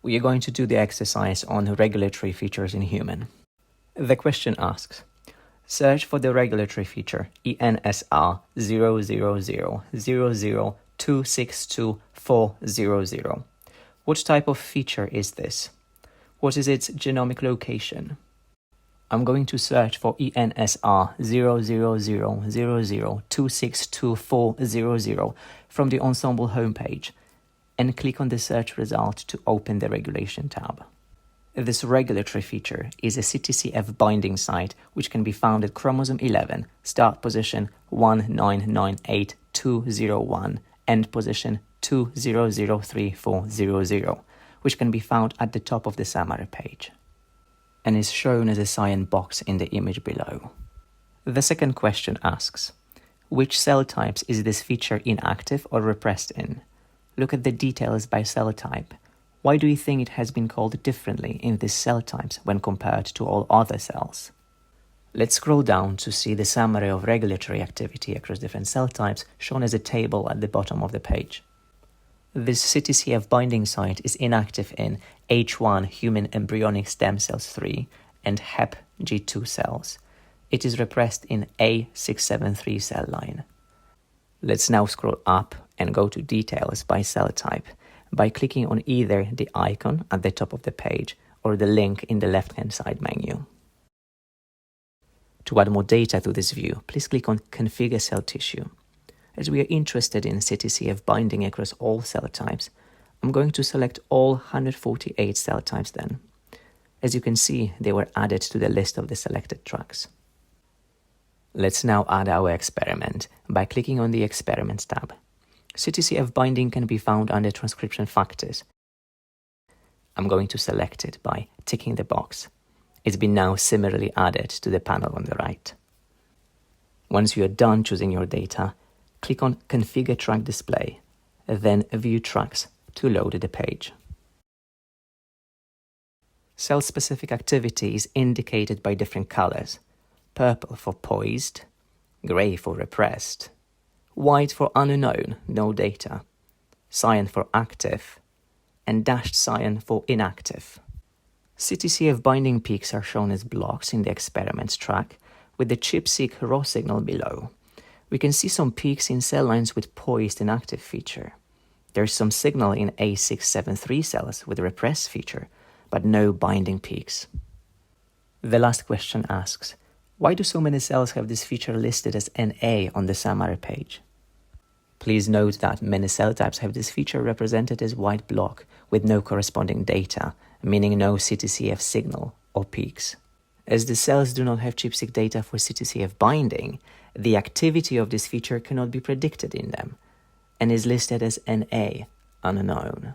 we are going to do the exercise on regulatory features in human. The question asks, search for the regulatory feature ENSR 00000262400. What type of feature is this? What is its genomic location? I'm going to search for ENSR 00000262400 from the Ensembl homepage and click on the search result to open the regulation tab. This regulatory feature is a CTCF binding site which can be found at chromosome 11, start position 1998201, end position 2003400, which can be found at the top of the summary page and is shown as a cyan box in the image below. The second question asks, which cell types is this feature inactive or repressed in? Look at the details by cell type. Why do you think it has been called differently in these cell types when compared to all other cells? Let's scroll down to see the summary of regulatory activity across different cell types shown as a table at the bottom of the page. This CTCF binding site is inactive in H1 human embryonic stem cells 3 and Hep G2 cells. It is repressed in A673 cell line. Let's now scroll up and go to details by cell type by clicking on either the icon at the top of the page or the link in the left-hand side menu. To add more data to this view, please click on Configure Cell Tissue. As we are interested in CTCF binding across all cell types, I'm going to select all 148 cell types then. As you can see, they were added to the list of the selected tracks. Let's now add our experiment by clicking on the Experiments tab. CTCF binding can be found under Transcription Factors. I'm going to select it by ticking the box. It's been now similarly added to the panel on the right. Once you are done choosing your data, click on Configure Track Display, then View Tracks to load the page. Cell-specific activity is indicated by different colors: purple for poised, gray for repressed, white for unknown, no data, cyan for active, and dashed cyan for inactive. CTCF binding peaks are shown as blocks in the experiments track with the ChIP-seq raw signal below. We can see some peaks in cell lines with poised and active feature. There's some signal in A673 cells with repressed feature, but no binding peaks. The last question asks, why do so many cells have this feature listed as NA on the summary page? Please note that many cell types have this feature represented as white block with no corresponding data, meaning no CTCF signal or peaks. As the cells do not have ChIP-seq data for CTCF binding, the activity of this feature cannot be predicted in them and is listed as NA, unknown.